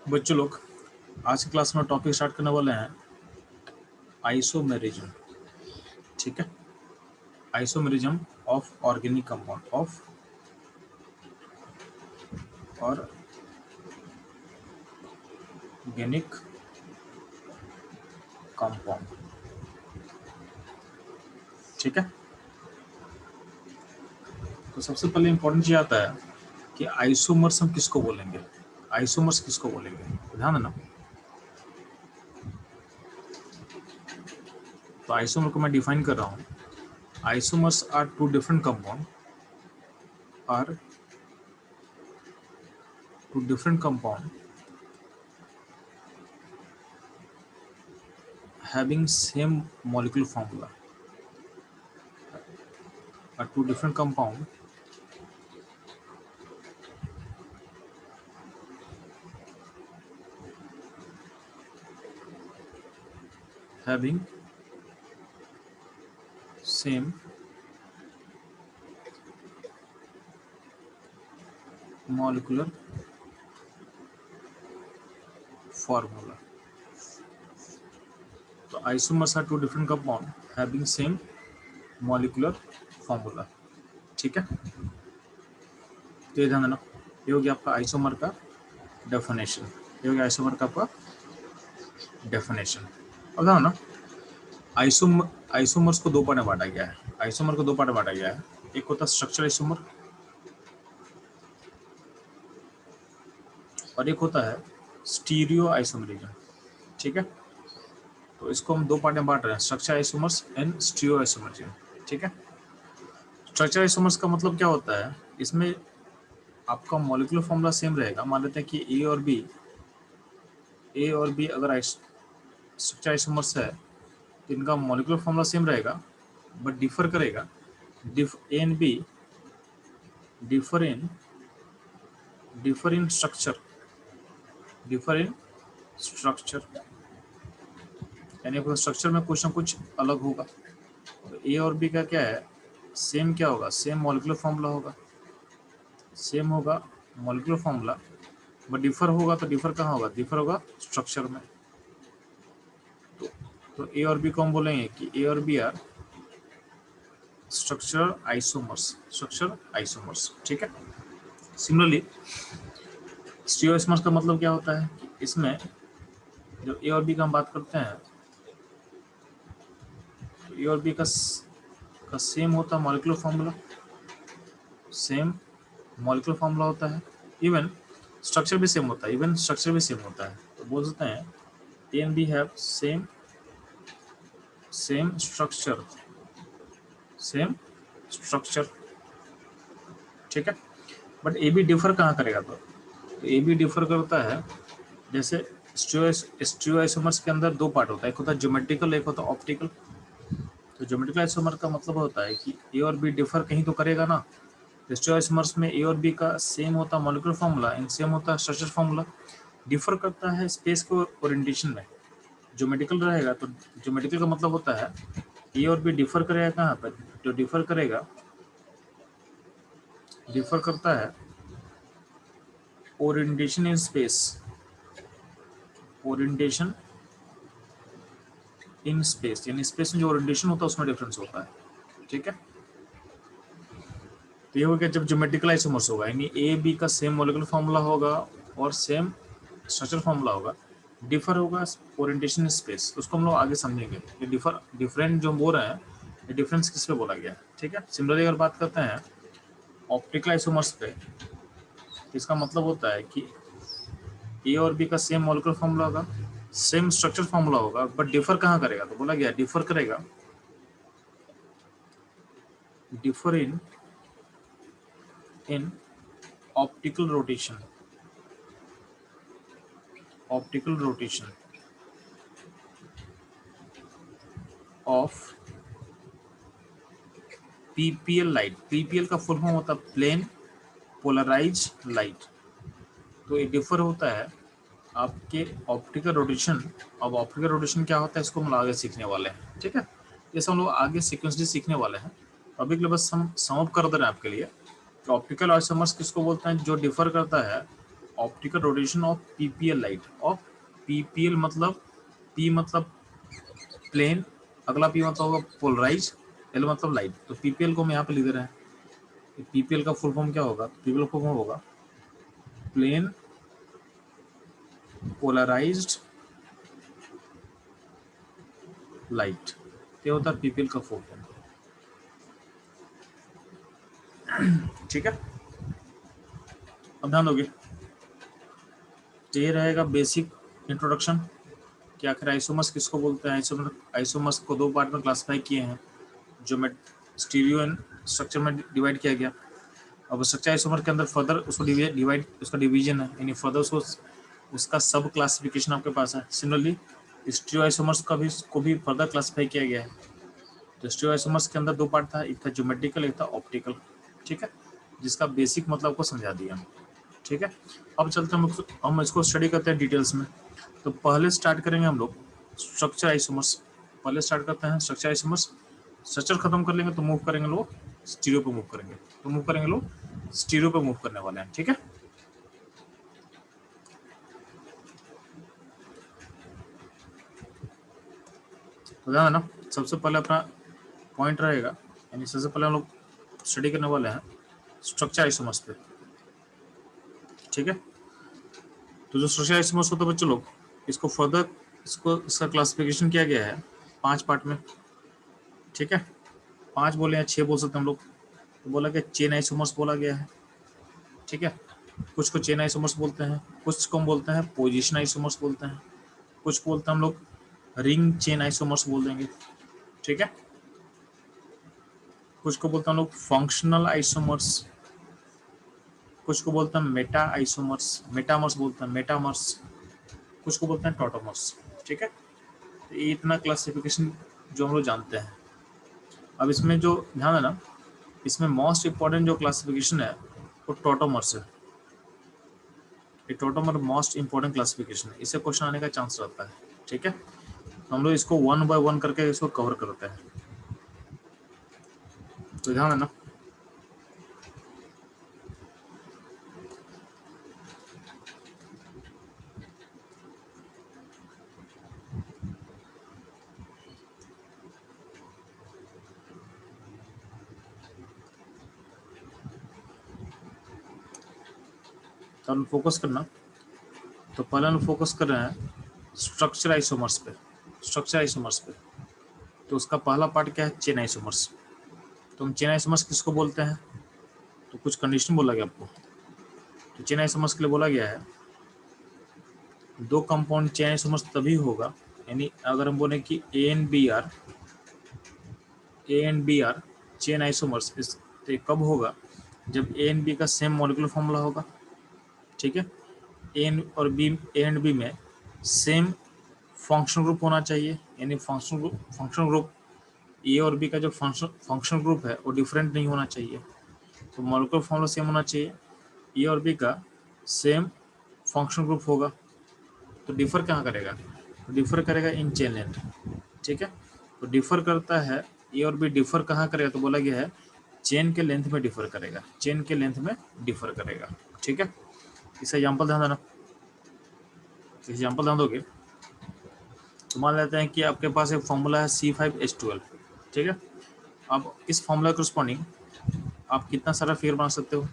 बच्चों लोग आज की क्लास में टॉपिक स्टार्ट करने वाले हैं आइसोमेरिज्म। ठीक है, isomerism of organic compound of organic compound. ठीक है, तो सबसे पहले इंपॉर्टेंट चीज आता है कि आइसोमर्स हम किसको बोलेंगे, आइसोमर्स किसको बोलेंगे, ध्यान देना। तो आइसोमर को मैं डिफाइन कर रहा हूँ। Isomers are two different compound are two different compound having same molecular formula, are two different compound having same molecular formula. तो isomers are two different compound having same molecular formula. ठीक है, तो ये ध्यान देना, ये हो गया आपका आइसोमर का डेफिनेशन, ये हो गया आइसोमर का आपका डेफिनेशन। अब ध्यान ना, आइसोमर्स को दो पार्ट में बांटा गया है। आइसोमर को दो पार्ट में बांटा गया है, एक होता है स्ट्रक्चर आइसोमर और एक होता है स्टीरियो आइसोमरिज्म। ठीक है, तो इसको हम दो पार्ट में बांट रहे हैं, structure isomers and stereo isomerism. ठीक है, स्ट्रक्चर आइसोमर्स का मतलब क्या होता है, इसमें आपका मॉलिक्यूलर फॉर्मूला सेम रहेगा। मान लेते हैं कि ए और बी अगर स्ट्रक्चर आइसोमर्स है तो इनका मॉलिक्यूलर फॉर्मूला सेम रहेगा, बट डिफर करेगा। ए and be differ in structure, यानी स्ट्रक्चर में कुछ ना कुछ अलग होगा। तो ए और बी का क्या है, सेम क्या होगा, सेम मॉलिक्यूलर फॉर्मूला होगा, सेम होगा मॉलिक्यूलर फॉर्मूला, बट डिफर होगा। तो डिफर कहाँ होगा, डिफर होगा स्ट्रक्चर में। तो ए और बी को हम बोलेंगे कि ए और बी आर स्ट्रक्चर आइसोमर्स। ठीक है, सिमिलरली स्टीरियो आइसोमर्स का मतलब क्या होता है, इसमें जो ए और बी का हम बात करते हैं, तो ए और बी का सेम होता है molecular formula, same molecular formula होता है, इवन स्ट्रक्चर भी सेम होता है, तो बोल सकते हैं a and b have same structure. ठीक है, बट ए बी डिफर कहाँ करेगा, तो ए बी डिफर करता है, जैसे स्टीरियो आइसोमर्स के अंदर दो पार्ट होता है, एक होता है ज्योमेट्रिकल, एक होता है ऑप्टिकल। तो ज्योमेट्रिकल आइसोमर का मतलब होता है कि ए और बी डिफर कहीं तो करेगा ना। स्टीरियो आइसोमर्स में ए और बी का सेम होता है मॉलिक्यूलर फॉर्मूला एंड सेम होता है स्ट्रक्चर फॉर्मूला, डिफर करता है स्पेस को ओरिएंटेशन में। ज्योमेट्रिकल रहेगा तो ज्योमेट्रिकल का मतलब होता है ए और बी डिफर करेगा कहाँ पर, जो डिफर करता है ओरिएंटेशन इन स्पेस, यानी स्पेस में जो ओरिएंटेशन होता है उसमें डिफरेंस होता है। ठीक है, तो ये हो गया जब ज्योमेट्रिकल आइसोमर्स होगा, यानी ए बी का सेम मॉलिक्यूलर फॉर्मूला होगा और सेम स्ट्रक्चर फॉर्मूला होगा, डिफर होगा ओरिएंटेशन इन स्पेस, उसको हम लोग आगे समझेंगे। ये डिफरेंट जो बोल रहे हैं, ये डिफरेंस किस पे बोला गया है। ठीक है, सिमिलरली अगर बात करते हैं ऑप्टिकल आइसोमर्स पे, इसका मतलब होता है कि ए और बी का सेम मॉलिक्यूलर फॉर्मूला होगा, सेम स्ट्रक्चर फॉर्मूला होगा, बट डिफर कहाँ करेगा, तो बोला गया डिफर करेगा in optical rotation of PPL light. PPL का फुल फॉर्म होता है प्लेन पोलराइज लाइट। तो ये डिफर होता है आपके ऑप्टिकल रोटेशन। अब ऑप्टिकल रोटेशन क्या होता है, इसको हम आगे सीखने वाले हैं। ठीक है, ये सब हम लोग आगे सीक्वेंसली सीखने वाले हैं। अभी के लिए बस हम सम अप कर दे रहे हैं आपके लिए कि ऑप्टिकल आइसोमर्स किसको बोलते हैं, जो डिफर करता है optical rotation of PPL light. Of PPL मतलब पी मतलब प्लेन, अगला पी मतलब होगा पोलराइज, एल मतलब लाइट। तो पीपीएल को हम यहाँ पे लिख रहे हैं। पीपीएल का फुल फॉर्म क्या होगा? पीपीएल फुल फॉर्म होगा प्लेन पोलराइज्ड लाइट। ये होता है पीपीएल का फुल फॉर्म। ठीक है, अब ध्यान दोगे तो ये रहेगा बेसिक इंट्रोडक्शन कि आखिर आइसोमर्स किसको बोलते हैं। आइसोमर्स को दो पार्ट में क्लासिफाई किए हैं, जो में स्टीरियो एंड स्ट्रक्चर में डिवाइड किया गया। अब स्ट्रक्चर आइसोमर के अंदर फर्दर उसको डिवाइड उसका डिवीजन है, यानी फर्दर उसको उसका सब क्लासिफिकेशन आपके पास है। सिमिलरली स्टीरियो आइसोमर्स को भी फर्दर क्लासिफाई किया गया है। तो स्टीरियो आइसोमर्स के अंदर दो पार्ट था, एक था ज्योमेट्रिकल, एक था ऑप्टिकल। ठीक है, जिसका बेसिक मतलब को समझा दिया। ठीक है, अब चलते हम इसको स्टडी करते हैं डिटेल्स में। तो पहले स्टार्ट करेंगे हम लोग स्ट्रक्चर आइसोमर्स। पहले स्टार्ट करते हैं स्ट्रक्चर आइसोमर्स। स्ट्रक्चर खत्म कर लेंगे तो मूव करेंगे लोग स्टीरियो पे मूव करेंगे। तो मूव करेंगे लोग स्टीरियो पे मूव करने वाले हैं। ठीक है, तो ध्यान ना, सबसे पहले अपना पॉइंट रहेगा, यानी सबसे पहले हम लोग स्टडी करने वाले हैं स्ट्रक्चर आइसोमर्स पे। ठीक है, तो जो स्ट्रक्चर आइसोमर्स होता है बच्चों लोग, इसको फर्दर इसका क्लासिफिकेशन किया गया है 5 पार्ट में। ठीक है, 5 बोले या 6 बोल सकते हैं हम लोग। तो बोला कि चेन आइसोमर्स बोला गया है। ठीक है, कुछ को चेन आइसोमर्स बोलते हैं, कुछ को हम बोलते हैं पोजीशन आइसोमर्स बोलते हैं, कुछ बोलते हैं हम लोग रिंग चेन आइसोमर्स बोल देंगे। ठीक है, कुछ को बोलते हैं हम लोग फंक्शनल आइसोमर्स, कुछ को बोलते हैं मेटा आइसोमर्स, मेटामर्स बोलते हैं मेटामर्स, कुछ को बोलते हैं टॉटोमर्स। ठीक है, तो ये इतना क्लासिफिकेशन जो हम लोग जानते हैं। अब इसमें जो ध्यान है ना, इसमें मोस्ट इम्पॉर्टेंट जो क्लासिफिकेशन है वो टॉटोमर्स है। ये टॉटोमर मोस्ट इम्पॉर्टेंट क्लासिफिकेशन है, इससे क्वेश्चन आने का चांस रहता है। ठीक है, तो हम लोग इसको 1 बाय 1 करके इसको कवर करते हैं। तो ध्यान है ना, तो हम फोकस करना। तो पहले हम फोकस कर रहे हैं स्ट्रक्चर आइसोमर्स पे। स्ट्रक्चर आइसोमर्स पे तो उसका पहला पार्ट क्या है? Chain isomers. तो हम चेन आइसोमर्स किसको बोलते हैं? तो कुछ कंडीशन बोला गया आपको। तो चेन आइसोमर्स के लिए बोला गया है दो कंपाउंड चेन आइसोमर्स तभी होगा, यानी अगर हम बोले कि a and b are chain isomers, इस तो कब होगा? जब ए एंड बी का सेम मॉलिक्यूलर फॉर्मूला होगा। ठीक है, ए एंड बी में सेम फंक्शनल ग्रुप होना चाहिए, यानी फंक्शनल ग्रुप ए और बी का जो फंक्शनल ग्रुप है वो डिफरेंट नहीं होना चाहिए। तो मॉलिक्यूलर फॉर्मूला सेम होना चाहिए, ए और बी का सेम फंक्शनल ग्रुप होगा। तो डिफर कहाँ करेगा? तो डिफर करेगा इन चेन लेंथ। ठीक है, तो डिफर करता है ए और बी, डिफर कहाँ करेगा? तो बोला गया है चेन के लेंथ में डिफर करेगा, चेन के लेंथ में डिफर करेगा। ठीक है, इसका एग्जाम्पल ध्यान देना। एग्जाम्पल ध्यान दोगे तो मान लेते हैं कि आपके पास एक फॉर्मूला है C5H12। ठीक है, अब इस फॉर्मूला के रिस्पॉन्डिंग आप कितना सारा फिगर बना सकते हो?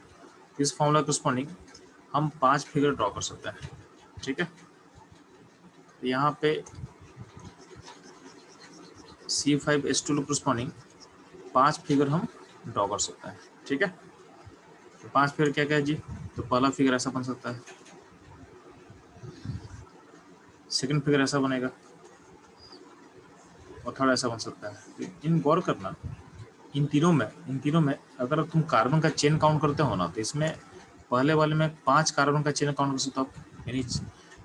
इस फॉर्मूला के रिस्पॉन्डिंग हम 5 फिगर ड्रॉ कर सकते हैं। ठीक है, तो यहाँ पे C5H12 के रिस्पॉन्डिंग 5 फिगर हम ड्रॉ कर सकते हैं। ठीक है, तो 5 फिगर क्या क्या है जी? तो पहला फिगर ऐसा बन सकता है, सेकंड फिगर ऐसा बनेगा, और थर्ड ऐसा बन सकता है। तो इन गौर करना, इन तीनों में अगर तुम कार्बन का चेन काउंट करते हो ना, तो इसमें पहले वाले में 5 कार्बन का चेन काउंट कर सकते हो, यानी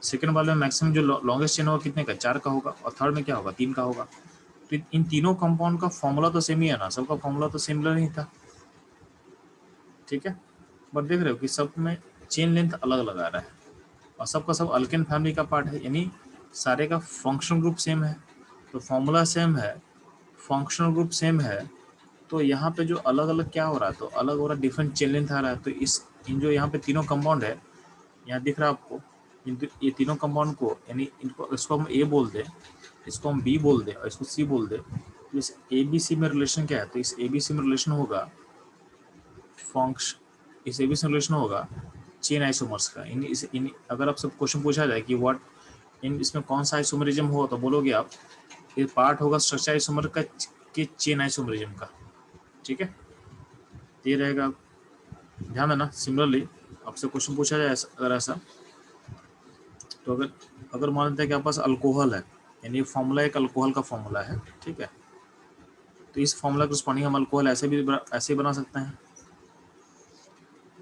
सेकंड वाले में मैक्सिमम जो लॉन्गेस्ट चेन होगा कितने का? 4 का होगा, और थर्ड में क्या होगा? 3 का होगा। तो इन तीनों कंपाउंड का फॉर्मूला तो सेम ही है ना, सबका फॉर्मूला तो सिमिलर ही था। ठीक है, बट देख रहे हो कि सब में चेन लेंथ अलग अलग आ रहा है, और सबका सब अल्केन फैमिली का पार्ट है, यानी सारे का फंक्शनल ग्रुप सेम है, तो फॉर्मूला सेम है, फंक्शनल ग्रुप सेम है। तो यहाँ पे जो अलग अलग क्या हो रहा है? तो अलग हो रहा है, डिफरेंट चेन लेंथ आ रहा है। तो इन जो यहाँ पे तीनों कंपाउंड है, यहाँ दिख रहा है आपको, किंतु ये तीनों कंपाउंड को यानी इनको इसको हम ए बोल दें, इसको हम बी बोल दें और इसको सी बोल दें, तो इस ए बी सी में रिलेशन क्या है? तो इस ए बी सी में रिलेशन होगा फंक्शन, इस ए बी सी में रिलेशन होगा चेन आइसोमर्स का। अगर आपसे क्वेश्चन पूछा जाए कि व्हाट इन इसमें कौन सा आइसोमरिज्म हो, तो बोलोगे आप ये पार्ट होगा स्ट्रक्चर आइसोमर का कि चेन आइसोमरिज्म का। ठीक है, ये रहेगा, ध्यान देना। सिमिलरली आपसे क्वेश्चन पूछा जाए अगर ऐसा, तो अगर मान लेते हैं कि आपके पास अल्कोहल है, यानी फॉर्मूला एक अल्कोहल का फॉर्मूला है, ठीक है, तो इस फॉर्मूला के रिस्पॉन्डिंग हम अल्कोहल ऐसे बना सकते हैं।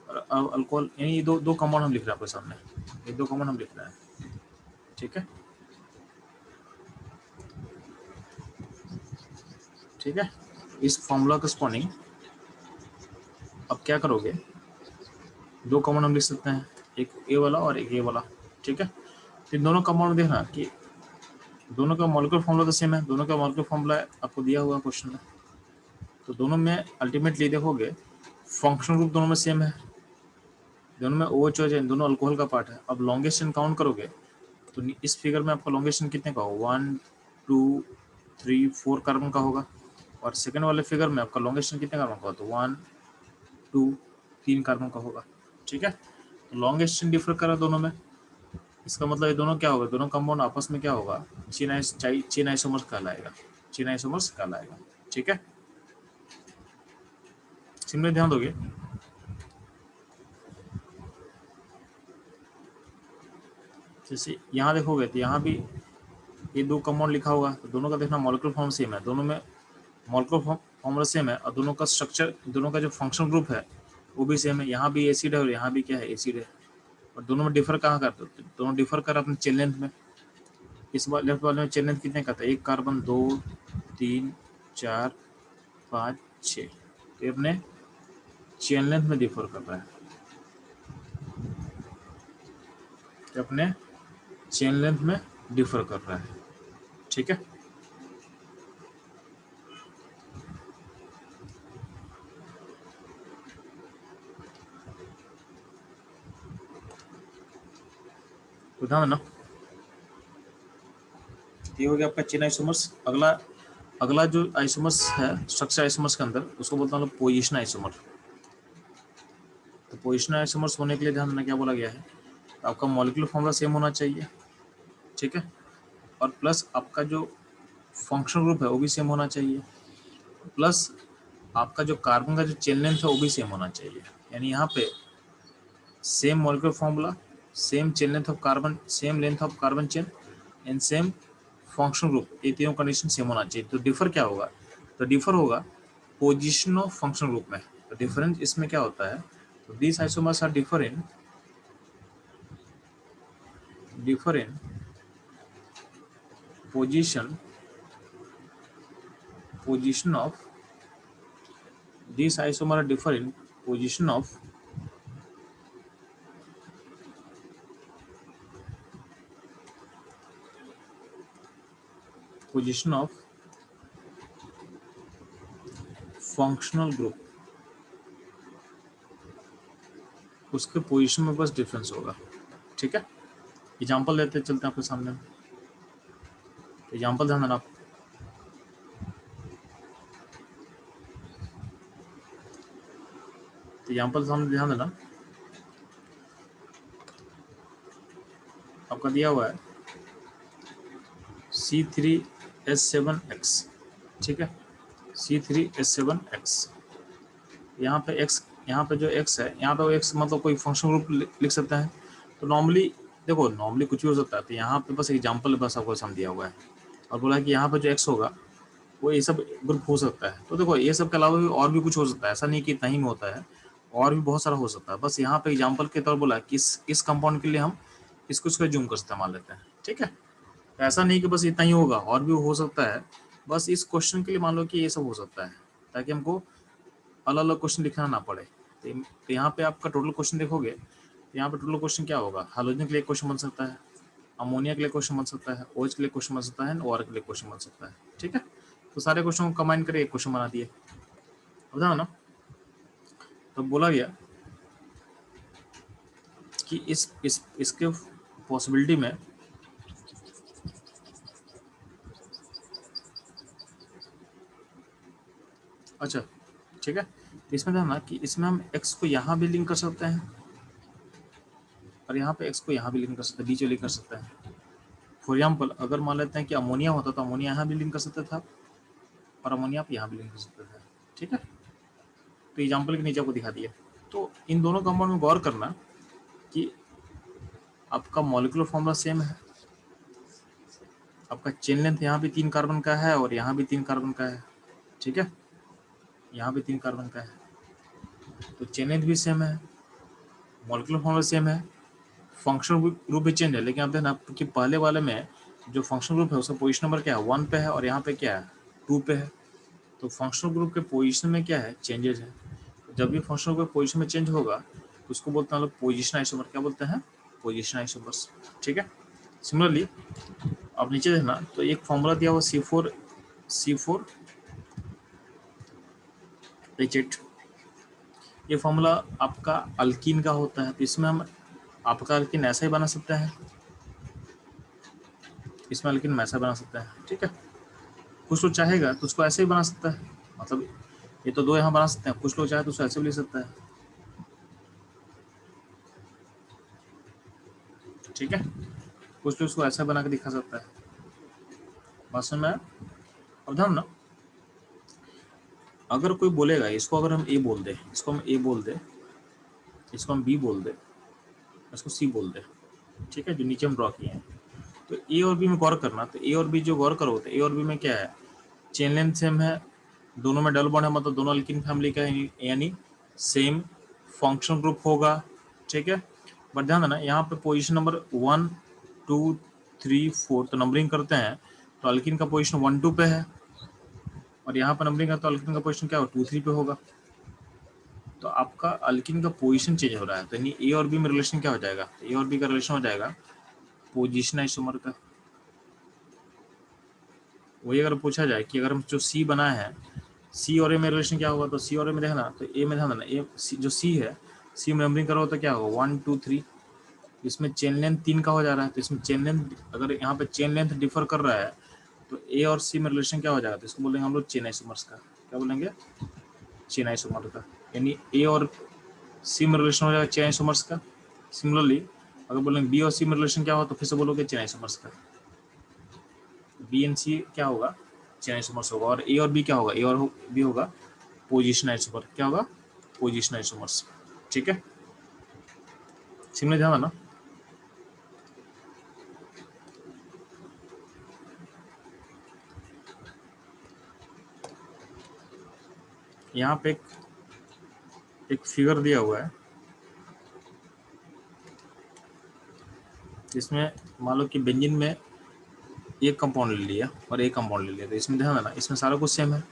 और अल्कोहल यानी ये दो कंपाउंड हम लिख रहे हैं आपके सामने, ये दो कंपाउंड हम लिख रहे हैं, ठीक है, ठीक है। इस फॉर्मूला के रिस्पॉन्डिंग अब क्या करोगे, दो कंपाउंड हम लिख सकते हैं, एक ए वाला और एक ए वाला, ठीक है। तो इन दोनों कंपाउंड देखना कि दोनों का मॉलिक्यूलर फॉर्मूला तो सेम है, दोनों का मॉलिक्यूलर फॉर्मूला आपको दिया हुआ क्वेश्चन में, तो दोनों में अल्टीमेटली देखोगे फंक्शनल ग्रुप दोनों में सेम है, दोनों में OH है, दोनों अल्कोहल का पार्ट है। अब लॉन्गेस्ट चेन काउंट करोगे तो इस फिगर में आपका लॉन्गेस्ट चेन कितने का होगा, 1 2 3 4 कार्बन का होगा, और सेकंड वाले फिगर में आपका लॉन्गेस्ट चेन कितने कार्बन का होगा, तो 1 2 3 कार्बन का होगा, ठीक है। तो लॉन्गेस्ट चेन डिफर कर रहा है दोनों में, इसका मतलब ये दोनों क्या होगा, दोनों कंपाउंड आपस में क्या होगा, चेन आइसोमर्स कहलाएगा, चेन आइसोमर्स कहलाएगा, ठीक है। सिम्पली ध्यान दोगे, जैसे यहाँ देखोगे तो यहाँ भी ये दो कंपाउंड लिखा होगा, तो दोनों का देखना मॉलिक्यूलर फॉर्म सेम है, दोनों में मॉलिक्यूलर फॉर्मूला सेम है, और दोनों का स्ट्रक्चर, दोनों का जो फंक्शनल ग्रुप है वो भी सेम है। यहाँ भी एसिड है और यहाँ भी क्या है, एसिड है, और दोनों में डिफर कहाँ करते हैं, दोनों डिफर कर अपने चेन लेंथ में। इस बार लेफ्ट वाले में चेन लेंथ कितने का था, एक कार्बन 2 3 4 5 6, तो अपने चेन लेंथ में डिफर कर रहा है, तो अपने चेन लेंथ में डिफर कर रहा है, ठीक है। तो ध्यान ना, ये हो गया आपका चेन आइसोमर्स। अगला जो आइसोमर्स है स्ट्रक्चर आइसोमर्स के अंदर, उसको बोलता हूँ पोजीशन आइसोमर। तो पोजीशन आइसोमर्स होने के लिए ध्यान देना क्या बोला गया है, तो आपका मॉलिक्यूलर फॉर्मूला सेम होना चाहिए, ठीक है, और प्लस आपका जो फंक्शनल ग्रुप है वो भी सेम होना चाहिए, प्लस आपका जो कार्बन का जो चेन लेंथ है वो भी सेम होना चाहिए। यानी यहाँ पे same molecular formula, same chain length of carbon, same length of carbon chain and same functional group, ये तीनों कंडीशन सेम होना चाहिए। तो डिफर क्या होगा, तो डिफर होगा पोजीशन ऑफ फंक्शनल ग्रुप में। तो डिफरेंस इसमें क्या होता है, तो this isomers are differ in position of these isomer are differ in position of functional group, उसके पोजीशन में बस डिफरेंस होगा, ठीक है। एग्जांपल लेते चलते हैं आपके सामने, एग्जांपल ध्यान देना आप, एग्जांपल सामने ध्यान देना, आपका दिया हुआ है C3H7X, ठीक है, C3H7X, यहाँ पे X, यहाँ पे जो X है, यहाँ पे X मतलब कोई फंक्शनल ग्रुप लिख सकता है। तो नॉर्मली देखो, नॉर्मली कुछ भी हो सकता है, तो यहाँ पे बस एग्जांपल बस आपको सम दिया हुआ है और बोला कि यहाँ पे जो X होगा वो ये सब ग्रुप हो सकता है। तो देखो ये सब के अलावा भी और भी कुछ हो सकता है, ऐसा नहीं कि इतना ही में होता है, और भी बहुत सारा हो सकता है। बस यहाँ पे एग्जांपल के तौर बोला कि इस कंपाउंड के लिए हम इसको जूम कर इस्तेमाल लेते हैं, ठीक है। ऐसा नहीं कि बस इतना ही होगा, और भी हो सकता है। बस इस क्वेश्चन के लिए मान लो कि ये सब हो सकता है, ताकि हमको अलग अलग क्वेश्चन लिखना ना पड़े। तो यहाँ पे आपका टोटल क्वेश्चन देखोगे, यहाँ पे टोटल क्वेश्चन क्या होगा, हाइड्रोजन के लिए क्वेश्चन बन सकता है, अमोनिया के लिए क्वेश्चन बन सकता है, OH के लिए क्वेश्चन बन सकता है, OR के लिए क्वेश्चन बन सकता है, ठीक है। तो सारे क्वेश्चन को कंबाइन करके एक क्वेश्चन बना दिए, बताओ ना। तो बोला गया कि इसके पॉसिबिलिटी में अच्छा ठीक है, इसमें था ना कि इसमें हम x को यहाँ भी लिंक कर सकते हैं और यहाँ पे x को यहाँ भी लिंक कर सकते हैं, बीच में लिंक कर सकते हैं। फॉर एग्जाम्पल अगर मान लेते हैं कि अमोनिया होता तो अमोनिया यहाँ भी लिंक कर सकता था और अमोनिया आप यहाँ भी लिंक कर सकते थे। ठीक है, तो एग्जाम्पल के नीचे आपको दिखा दिया। तो इन दोनों कंपाउंड में गौर करना कि आपका मॉलिक्यूलर फॉर्मूला सेम है, आपका चेन लेंथ यहाँ भी 3 कार्बन का है और यहाँ भी 3 कार्बन का है। ठीक है, यहाँ भी 3 कार्बन का है, तो चेन लेंथ भी सेम है, मॉलिक्यूलर फॉर्मूला सेम है, फंक्शनल ग्रुप भी चेंज है। लेकिन आप देखना कि पहले वाले में जो फंक्शनल ग्रुप है उसका पोजीशन नंबर क्या है, 1 पे है और यहाँ पे क्या है, 2 पे है। तो फंक्शनल ग्रुप के पोजीशन में क्या है, चेंजेस है। जब भी फंक्शनल ग्रुप पोजीशन में चेंज होगा तो उसको बोलते हैं लोग पोजीशन आइसोमर। क्या बोलते हैं, पोजीशन आइसोमर्स। ठीक है, सिमिलरली अब नीचे देखना तो एक फॉर्मूला दिया हुआ C4H8। ये फॉर्मूला आपका अल्कीन का होता है, तो इसमें हम आपका अल्कीन ऐसा ही बना सकते हैं, इसमें अल्कीन ऐसा बना सकते हैं। ठीक है, कुछ लोग चाहेगा तो उसको ऐसे ही बना सकता है, मतलब ये तो दो यहाँ बना सकते हैं, कुछ लोग चाहे तो उसको ऐसे भी ले सकता है। ठीक है, कुछ लोग उसको ऐसा बना के दिखा सकता है। बात समझ में आया? अब ध्यान ना, अगर कोई बोलेगा इसको अगर हम ए बोल दे, इसको हम ए बोल दे, इसको हम बी बोल दे, इसको सी बोल दे। ठीक है, जो नीचे हम ड्रॉ किए हैं, तो ए और बी में गौर करना। तो ए और बी जो गौर करो तो ए और बी में क्या है, चेन लेंथ सेम है, दोनों में डबल बॉन्ड है, मतलब दोनों अल्किन फैमिली का है, यानी सेम फंक्शनल ग्रुप होगा। ठीक है, बट ध्यान देना यहाँ पे पोजीशन नंबर 1 2 3 4 तो नंबरिंग करते हैं तो अल्किन का पोजीशन 1 2 पे है और यहाँ पर नंबरिंग है तो अल्किन का पोजीशन क्या होगा, 2 3 पे होगा। तो आपका अल्किन का पोजीशन चेंज हो रहा है, तो यानी ए और बी में रिलेशन क्या हो जाएगा, ए और बी का रिलेशन हो जाएगा पोजीशन आइसोमर का। वही अगर पूछा जाए कि अगर हम जो सी बनाए हैं, सी और ए में रिलेशन क्या होगा, तो सी और ए में देखना तो ए में ध्यान देना, ए जो सी है, सी में नंबरिंग करो तो क्या होगा 1 2 3। इसमें चेन लेंथ 3 का हो जा रहा है, तो इसमें चेन लेंथ अगर यहाँ पे चेन लेंथ डिफर कर रहा है तो ए और सी में रिलेशन क्या हो जाएगा, तो इसको बोलेंगे हम लोग चेन आइसोमर्स का। क्या बोलेंगे, चेन आइसोमर का, यानी ए और सी में रिलेशन हो जाएगा चेन आइसोमर्स का। सिमिलरली अगर बोलेंगे बी और सी में रिलेशन क्या हो तो फिर से बोलोगे चेन आइसोमर्स का। बी एंड सी क्या होगा, चेन आइसोमर्स होगा। और ए और बी क्या होगा, ए और बी होगा पोजीशन आइसोमर। क्या होगा, पोजीशन आइसोमर्स। ठीक है, सिमिलर ध्यान ना। यहाँ पे एक फिगर दिया हुआ है जिसमें मान लो कि बेंजीन में एक कंपाउंड ले लिया और एक कंपाउंड ले लिया, तो इसमें ध्यान देना इसमें सारा कुछ सेम है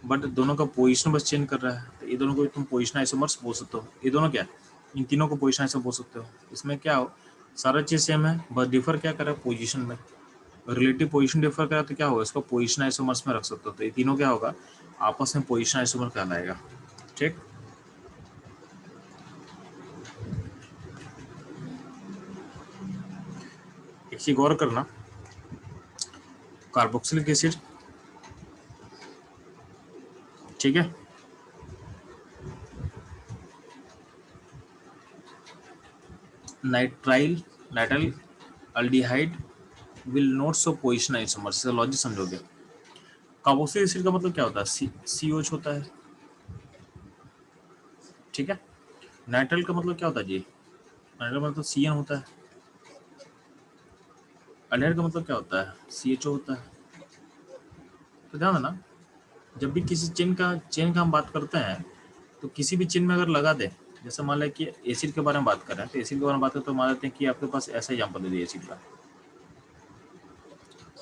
बट दोनों का पोजीशन बस चेंज कर रहा है। तो ये दोनों को तुम पोजीशन आइसोमर्स बोल सकते हो। ये दोनों क्या, इन तीनों को पोजीशन आइसोमर बोल सकते हो। इसमें क्या हो, सारा चीज़ सेम है बस डिफर क्या कर रहा है, पोजीशन में। रिलेटिव पोजीशन डिफर करा तो क्या होगा, इसको पोजीशन आइसोमर्स में रख सकते हो। तो ये तीनों क्या होगा, आपस में पोजीशन आइसोमर कहलाएगा। ठीक, एक चीज गौर करना, कार्बोक्सिलिक एसिड, ठीक है, nitrile aldehyde will not show position isomer. इसका लॉजिक समझोगे। कार्बोक्सिलिक एसिड का मतलब क्या होता है, COH होता है। ठीक है, नाइट्राइल का मतलब क्या होता है जी, नाइट्राइल का मतलब CN होता है। अल्डिहाइड का मतलब क्या होता है, CHO होता है। तो ध्यान देना, जब भी किसी चेन का हम बात करते हैं तो किसी भी चेन में अगर लगा दे, जैसे मान लें कि एसिड के बारे में बात कर रहे हैं, तो एसिड के बारे में बात करें तो मान लेते हैं कि आपके पास ऐसा एग्जाम्पल दे दिए एसिड का,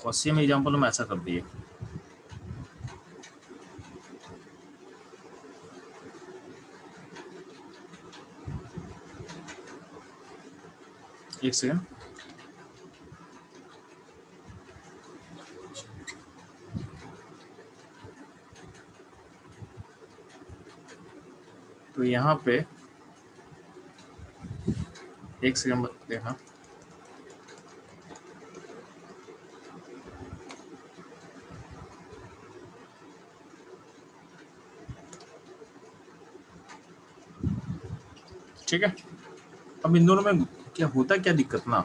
और सेम एग्जाम्पल हम ऐसा कर दिए। एक सेकेंड, तो यहाँ पे एक सेकंड देखना। ठीक है, अब इन दोनों में क्या होता है, क्या दिक्कत ना,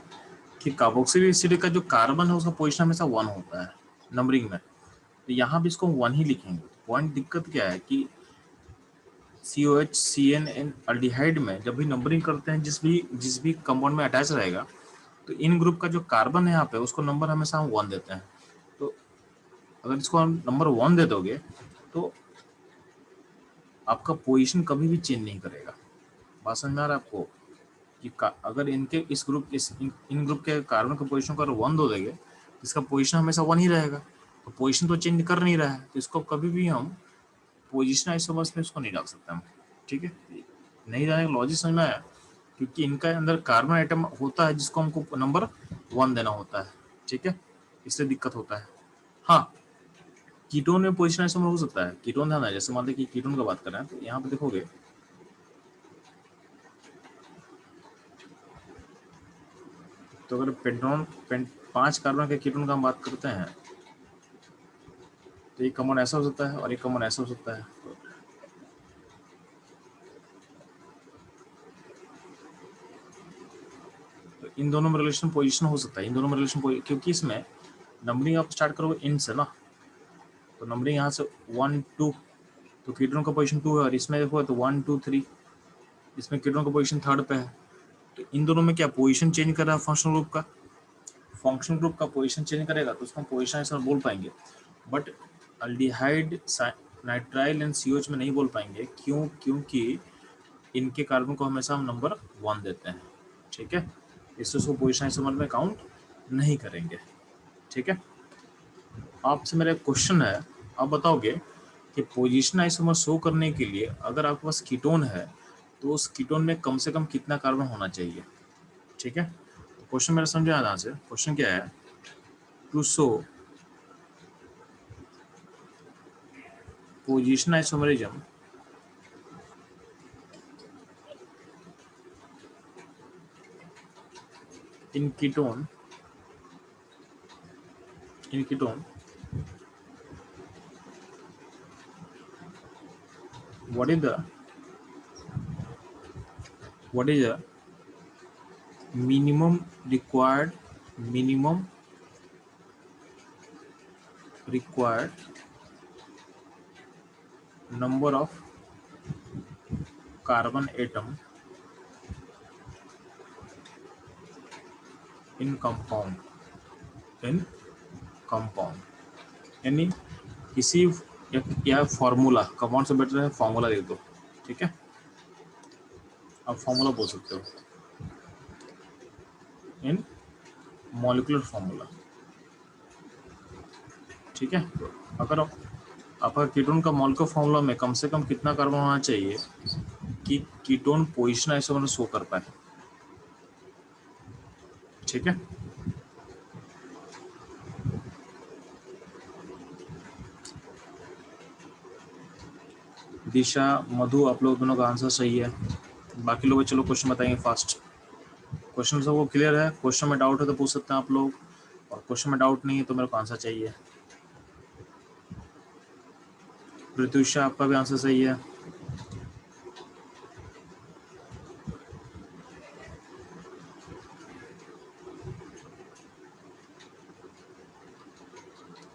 कि कार्बोक्सिलिक एसिड का जो कार्बन है उसका पोजीशन हमेशा 1 होता है नंबरिंग में, तो यहाँ भी इसको 1 ही लिखेंगे। पॉइंट दिक्कत क्या है कि COH CN अल्डिहाइड में जब भी नंबरिंग करते हैं, जिस भी कंपाउंड में अटैच रहेगा, तो इन ग्रुप का जो कार्बन है यहाँ पे उसको नंबर हमेशा हम 1 देते हैं। तो अगर इसको हम नंबर 1 दे दोगे तो आपका पोजीशन कभी भी चेंज नहीं करेगा। बात समझ में आ रहा है आपको कि अगर इनके इस ग्रुप इन ग्रुप के कार्बन का पोजीशन को अगर 1 दो देंगे, इसका पोजीशन हमेशा 1 ही रहेगा, तो पोजीशन तो चेंज कर नहीं रहा है, तो इसको कभी भी हम पोजीशन आइसोमर्स में इसको नहीं डाल सकते हम। ठीक है, नहीं जाने का लॉजिक समझ में आया, क्योंकि इनका अंदर कार्बन आइटम होता है जिसको हमको नंबर 1 देना होता है। ठीक है, इससे दिक्कत होता है। हाँ, कीटोन में पोजीशन आइसोमर हो सकता है। कीटोन ध्यान है, जैसे मान लीजिए कि कीटोन का बात कर रहे हैं, तो यहाँ पे देखोगे तो अगर पेंटोन 5 कार्बन के कीटोन का हम बात करते हैं, तो एक कंपाउंड ऐसा हो सकता है और एक कंपाउंड ऐसा हो सकता है। तो इन दोनों में रिलेशन पोजीशन हो सकता है, इन दोनों में रिलेशन, क्योंकि इसमें नंबरिंग आप स्टार्ट करोगे इन से ना, तो नंबरिंग यहाँ से 1 2, तो कीटोन का पोजीशन 2 है, और इसमें देखो तो 1 2 3, इसमें कीटोन का पोजीशन 3rd पे है। तो इन दोनों में क्या पोजीशन चेंज कर रहा है फंक्शनल ग्रुप का, फंक्शनल ग्रुप का पोजीशन चेंज करेगा तो उसको हम पोजीशन ऐसा बोल पाएंगे। But aldehyde nitrile and COH में नहीं बोल पाएंगे, क्यों? क्योंकि इनके कार्बन को हमेशा हम नंबर 1 देते हैं। ठीक है, इससे उसको पोजीशन आइसोमर में काउंट नहीं करेंगे। ठीक है, आपसे मेरा एक क्वेश्चन है, आप बताओगे कि पोजीशन आइसोमर शो करने के लिए अगर आपके पास कीटोन है तो उस कीटोन में कम से कम कितना कार्बन होना चाहिए? ठीक है, तो क्वेश्चन मेरा समझ आया से, क्वेश्चन क्या है, to show position isomerism in ketone what is the minimum required number of carbon atom in compound यानी किसी या फॉर्मूला, कंपाउंड से बेटर है फॉर्मूला लिख दो। ठीक है, आप फॉर्मूला बोल सकते हो इन मॉलिक्यूलर फॉर्मूला। ठीक है, अगर आपका कीटोन का मॉलिक्यूलर फॉर्मूला में कम से कम कितना कार्बन होना चाहिए कि कीटोन पोजीशन आइसोमर शो कर पाए। ठीक है, दिशा, मधु, आप लोग दोनों का आंसर सही है। बाकी लोग चलो क्वेश्चन बताएंगे फास्ट। क्वेश्चन सबको क्लियर है? क्वेश्चन में डाउट है तो पूछ सकते हैं आप लोग, और क्वेश्चन में डाउट नहीं है तो मेरे को आंसर चाहिए। प्रत्युषा, आपका भी आंसर सही है।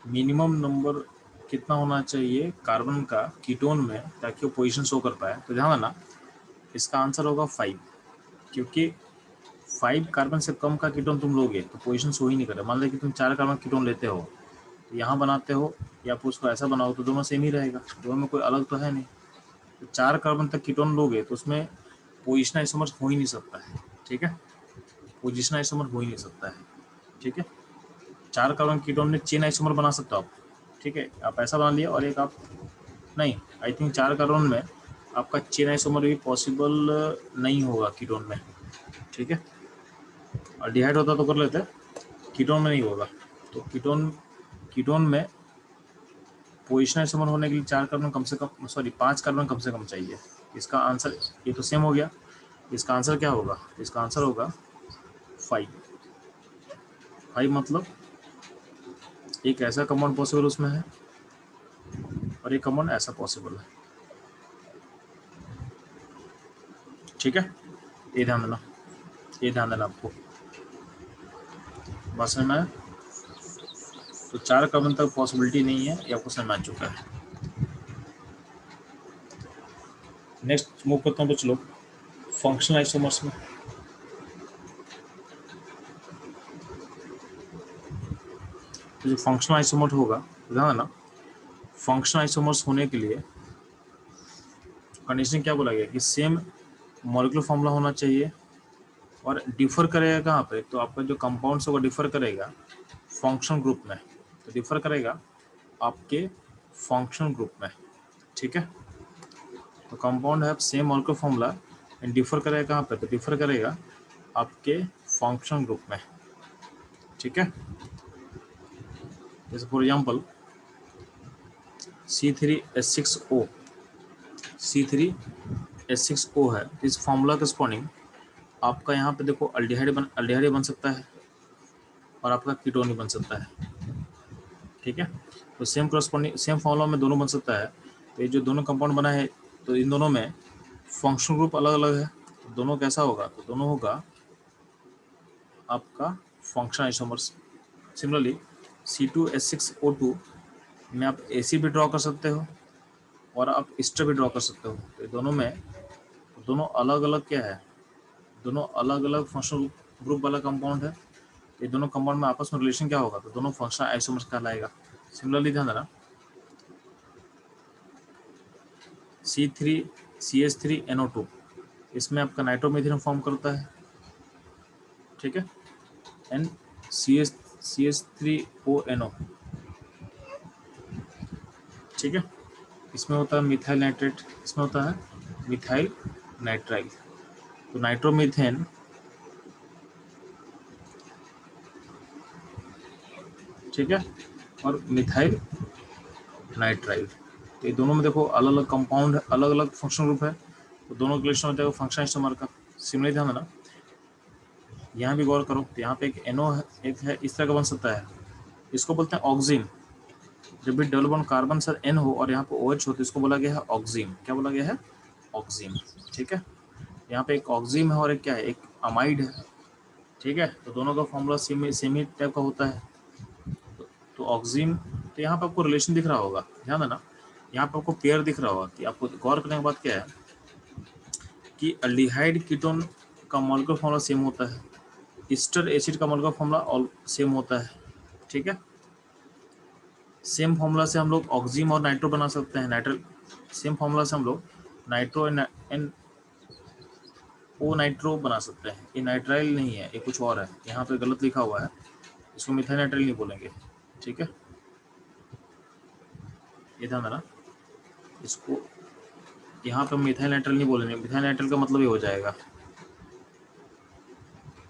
मिनिमम नंबर कितना होना चाहिए कार्बन का कीटोन में ताकि वो पोजीशन शो कर पाए? तो ध्यान देना, इसका आंसर होगा 5, क्योंकि 5 कार्बन से कम का कीटोन तुम लोगे तो पोजीशन शो ही नहीं करे। मान लो कि तुम 4 कार्बन कीटोन लेते हो, तो यहाँ बनाते हो या फिर उसको ऐसा बनाओ तो दोनों सेम ही रहेगा, दोनों में कोई अलग तो है नहीं। तो 4 कार्बन तक कीटोन लोगे तो उसमें पोजीशन आइसोमर हो ही नहीं सकता है। ठीक है, पोजीशन आइसोमर हो ही नहीं सकता है। ठीक है, 4 कार्बन कीटोन में चेन आइसोमर बना सकते हो आप। ठीक है, आप ऐसा बना लिया, और एक आप नहीं, आई थिंक 4 कार्बन में आपका चेन आइसोमर भी पॉसिबल नहीं होगा कीटोन में। ठीक है, और डिहाइड होता तो कर लेते, कीटोन में नहीं होगा। तो कीटोन में पोजीशन आइसोमर होने के लिए 4 कार्बन कम से कम, सॉरी 5 कार्बन कम से कम चाहिए। इसका आंसर ये तो सेम हो गया, इसका आंसर क्या होगा? इसका आंसर होगा 5। 5 मतलब एक ऐसा कंपाउंड पॉसिबल उसमें है और एक कंपाउंड ऐसा पॉसिबल है। ठीक है, ये ध्यान देना, ये ध्यान देना आपको। बात समझ में आया? तो 4 कार्बन तक पॉसिबिलिटी नहीं है, ये आपको समझ में आ चुका है। नेक्स्ट मूव करता हूँ कुछ लोग फंक्शनल आइसोमर्स में। तो जो फंक्शनल आइसोमर होगा, ध्यान देना, फंक्शनल आइसोमर्स होने के लिए कंडीशन क्या बोला गया कि सेम मॉलिक्यूलर फॉर्मूला होना चाहिए और डिफर करेगा कहाँ पे? तो आपका जो कंपाउंड्स होगा डिफर करेगा फंक्शनल ग्रुप में, तो डिफर करेगा आपके फंक्शनल ग्रुप में। ठीक है, तो कंपाउंड है same molecular formula and differ करेगा कहाँ पे? तो डिफर करेगा आपके फंक्शनल ग्रुप में। ठीक है, जैसे फॉर एग्जाम्पल C3H6O, C3H6O है, इस फॉर्मूला के स्पॉनिंग आपका यहाँ पे देखो अल्डिहाइड बन सकता है और आपका कीटोन भी बन सकता है। ठीक है, तो सेम करस्पॉन्डिंग सेम फॉर्मूला में दोनों बन सकता है। तो ये जो दोनों कंपाउंड बना है, तो इन दोनों में फंक्शनल ग्रुप अलग अलग है, तो दोनों कैसा होगा? तो दोनों होगा आपका फंक्शनल आइसोमर्स। सिमिलरली C2H6O2 में आप एसिड भी ड्रॉ कर सकते हो और आप एस्टर भी ड्रॉ कर सकते हो। तो दोनों में दोनों अलग अलग क्या है? दोनों अलग अलग फंक्शनल ग्रुप वाला कंपाउंड है। ये दोनों कंपाउंड में आपस में रिलेशन क्या होगा? तो दोनों फंक्शनल आइसोमर्स कहलाएगा। सिमिलरली ध्यान देना, C3CH3NO2 इसमें आपका नाइट्रोमीथेन फॉर्म करता है। ठीक है, एंड CH3ONO, ठीक है, इसमें होता है मिथाइल नाइट्रेट, इसमें होता है मिथाइल नाइट्राइल। तो नाइट्रोमीथेन ठीक है और मिथाइल नाइट्राइल, तो ये दोनों में देखो अलग अलग कंपाउंड है, अलग अलग फंक्शनल ग्रुप है, तो दोनों के रिलेशन हो जाएगा फंक्शन आइसोमर का। सिमिलरली ध्यान देना, यहाँ भी गौर करो, तो यहाँ पे एक NO है, एक है इस तरह का बन सकता है, इसको बोलते हैं ऑक्सीन। जब भी double bond carbon sir N हो और यहाँ पे OH हो तो इसको बोला गया है ऑक्सीन। क्या बोला गया है? ऑक्सीन। ठीक है, यहाँ पे एक ऑक्सीन है और एक क्या है? एक अमाइड है। ठीक है, तो दोनों का फॉर्मूला सेम ही टाइप का होता है। तो ऑक्सीन, तो यहाँ पे आपको रिलेशन दिख रहा होगा, ध्यान देना, यहाँ पे आपको पेयर दिख रहा होगा कि आपको गौर करने की बात क्या है कि अल्डिहाइड कीटोन का मॉलिक्यूलर फॉर्मूला सेम होता है, ईस्टर एसिड का मॉलिक्यूलर फॉर्मूला सेम होता है। ठीक है, सेम फॉर्मूला से हम लोग ऑक्सीम और नाइट्रो बना सकते हैं, नाइट्रल। सेम फॉर्मूला से हम लोग नाइट्रो एंड ओ नाइट्रो बना सकते हैं। ये नाइट्राइल नहीं है, ये कुछ और है, यहाँ पे गलत लिखा हुआ है, इसको मिथाइल नाइट्राइल नहीं बोलेंगे। ठीक है, ये ध्यान देना, इसको यहाँ पे मिथाइल नाइट्राइल नहीं बोलेंगे। मिथाइल नाइट्राइल का मतलब ये हो जाएगा,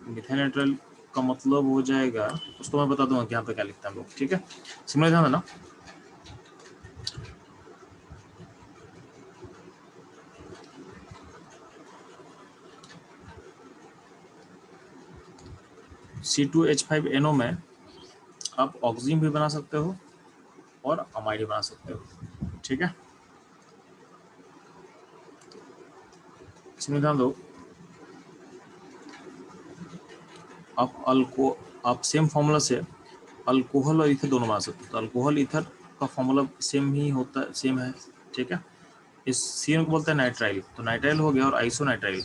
मिथाइल नाइट्राइल का मतलब हो जाएगा, उसको मैं बता दूंगा कि यहाँ पे क्या लिखते हैं हम लोग। ठीक है, सिमिलर ध्यान देना, C2H5NO में आप ऑक्सीजन भी बना सकते हो और अमाइड भी बना सकते हो। ठीक है, इसमें ध्यान दो, आप सेम फॉर्मूला से अल्कोहल और ईथर दोनों बना सकते हो। तो अल्कोहल ईथर का फॉर्मूला सेम ही होता है, सेम है। ठीक है, इस सीन को बोलते हैं नाइट्राइल। तो नाइट्राइल हो गया और आइसोनाइट्राइल।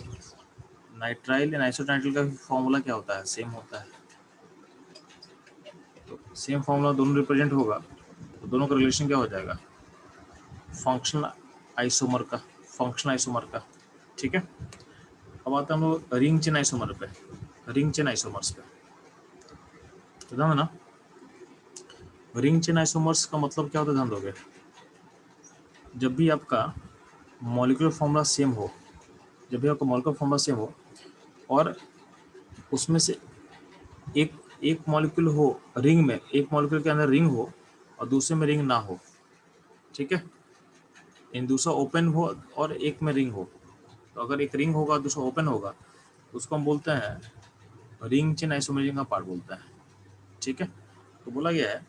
नाइट्राइल एंड आइसोनाइट्राइल का फॉर्मूला क्या होता है? सेम होता है। तो सेम फॉर्मूला दोनों रिप्रेजेंट होगा, तो दोनों का रिलेशन क्या हो जाएगा? फंक्शनल आइसोमर का, फंक्शनल आइसोमर का। ठीक है, अब आते हैं हम लोग रिंग चेन आइसोमर पे, रिंग चेन आइसोमर्स पे। तो ध्यान देना, रिंग चेन आइसोमर्स का मतलब क्या होता है? ध्यान दोगे, जब भी आपका मॉलिक्यूलर फॉर्मूला सेम हो, जब भी आपका मॉलिक्यूलर फॉर्मूला सेम हो और उसमें से एक एक मॉलिक्यूल हो रिंग में, एक मॉलिक्यूल के अंदर रिंग हो और दूसरे में रिंग ना हो। ठीक है, इन दूसरा ओपन हो और एक में रिंग हो, तो अगर एक रिंग होगा दूसरा ओपन होगा तो उसको हम बोलते हैं रिंग चेन आइसोमरिज्म का पार्ट बोलते हैं। ठीक है, तो बोला गया है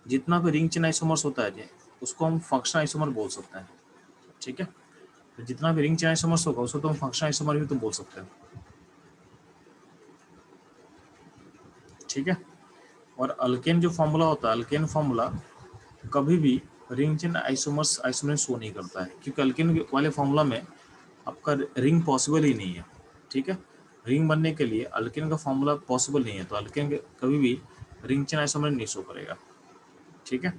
जितना भी रिंग चेन आइसोमर्स होता है जी उसको हम फंक्शनल आइसोमर बोल सकते हैं। ठीक है, तो जितना भी रिंग चेन आइसोमर्स होगा उसको तो हम फंक्शनल आइसोमर भी तो बोल सकते हैं। ठीक है, और अल्केन जो फॉर्मूला होता है, अल्केन फॉर्मूला कभी भी ring chain isomers isomer show नहीं करता है, क्योंकि अल्केन वाले फॉर्मूला में आपका रिंग पॉसिबल ही नहीं है। ठीक है, रिंग बनने के लिए अल्केन का फॉर्मूला पॉसिबल नहीं है, तो अल्केन कभी भी रिंग चेन आइसोमर नहीं शो करेगा। ठीक है,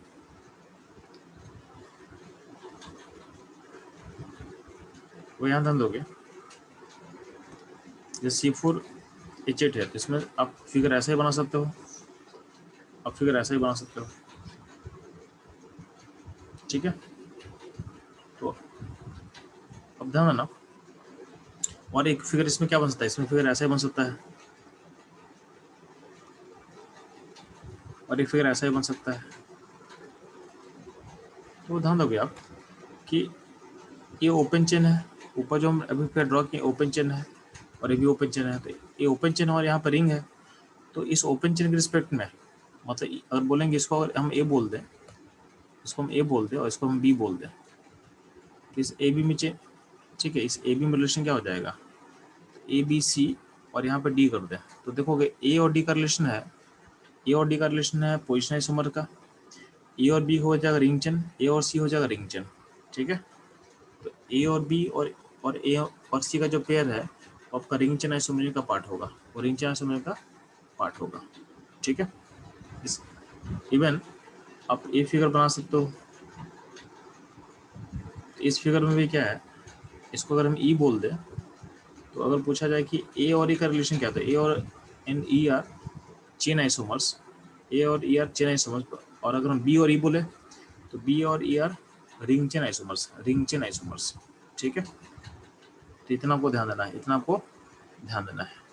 वो यहाँ ध्यान दोगे। जैसे C4H8 है तो इसमें आप फिगर ऐसा ही बना सकते हो, आप फिगर ऐसा ही बना सकते हो। ठीक है, तो अब ध्यान देना, और एक फिगर इसमें क्या बन सकता है, इसमें फिगर ऐसा ही बन सकता है, और एक फिगर ऐसा ही बन सकता है। तो ध्यान दोगे आप कि ये ओपन चेन है, ऊपर जो हम अभी फिगर ड्रॉ किए ओपन चेन है, और ये भी ओपन चेन है, तो ये ओपन चेन और यहाँ पर रिंग है। तो इस ओपन चेन के रिस्पेक्ट में मतलब अगर बोलेंगे इसको, अगर हम ए बोल दें, इसको हम ए बोल दें और इसको हम बी बोल दें, तो इस ए बी में चेन, ठीक है, इस ए बी में रिलेशन क्या हो जाएगा, ए बी सी और यहाँ पर डी कर दें, तो देखोगे ए और डी का रिलेशन है, ए और डी का रिलेशन है पोजिशन आइसोमर का, ए और बी हो जाएगा रिंग चेन, ए और सी हो जाएगा रिंग चेन। ठीक है, तो ए और बी और ए और सी का जो पेयर है वो आपका रिंग चेन आइसोमर का पार्ट होगा, वो रिंग चेन आइसोमर का पार्ट होगा। ठीक है, इस इवन आप ए फिगर बना सकते हो, इस फिगर में भी क्या है, इसको अगर हम ई बोल दें, तो अगर पूछा जाए कि ए और ई का रिलेशन क्या था, ए और and E are chain isomers, A और ई आर चेन आइसोमर्स, और अगर हम बी और ई बोले तो बी और E R ring chain isomers, ring chain isomers. ठीक है, तो इतना आपको ध्यान देना है, इतना आपको ध्यान देना है।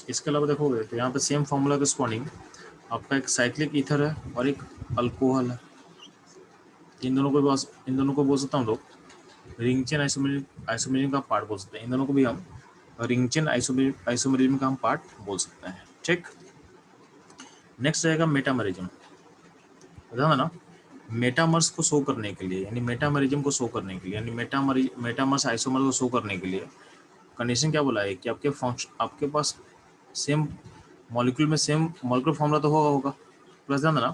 इसके अलावा देखोगे तो यहाँ पे सेम फॉर्मूला के स्पॉनिंग आपका एक साइक्लिक ईथर है और एक अल्कोहल है, इन दोनों को बोल सकता हूँ लोग रिंग चेन आइसोमेरिज्म का पार्ट बोल सकते हैं, इन दोनों को भी हम रिंग चेन आइसोमेरिज्म का हम पार्ट बोल सकते हैं। ठीक, नेक्स्ट रहेगा मेटामरिज्म। ध्यान देना, मेटामर्स को शो करने के लिए यानी मेटामरिज्म को शो करने के लिए यानी मेटामर्स आइसोमर को शो करने के लिए कंडीशन क्या बोला है कि आपके पास सेम मॉलिक्यूल में सेम मॉलिक्यूलर फॉर्मूला तो होगा। प्लस ध्यान देना,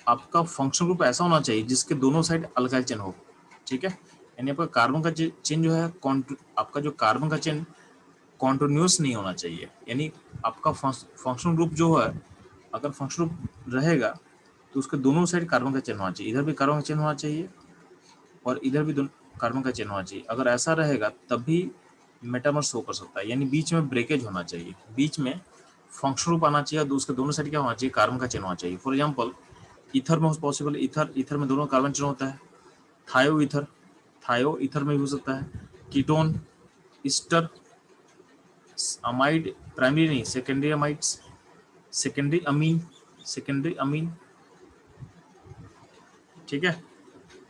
आपका फंक्शन ग्रुप ऐसा होना चाहिए जिसके दोनों साइड अल्काइल चेन हो। ठीक है, यानी आपका कार्बन का चेन जो है आपका जो कार्बन का चेन कॉन्टिन्यूस नहीं होना चाहिए, यानी आपका फंक्शन ग्रुप जो है अगर फंक्शन ग्रुप रहेगा तो उसके दोनों साइड कार्बन का चेन होना चाहिए, इधर भी कार्बन का चेन होना चाहिए और इधर भी कार्बन का चेन होना चाहिए। अगर ऐसा रहेगा तभी मेटामर शो कर सकता है, यानी बीच में ब्रेकेज होना चाहिए, बीच में फंक्शन ग्रुप आना चाहिए और उसके दोनों साइड क्या होना चाहिए, कार्बन का चेन होना चाहिए। फॉर एग्जाम्पल ईथर में पॉसिबल, ईथर में दोनों कार्बन चेन होता है, थायो ईथर में भी हो सकता है, कीटोन ईस्टर अमाइड, प्राइमरी नहीं सेकेंडरी अमाइड्स, सेकेंडरी अमीन। ठीक है,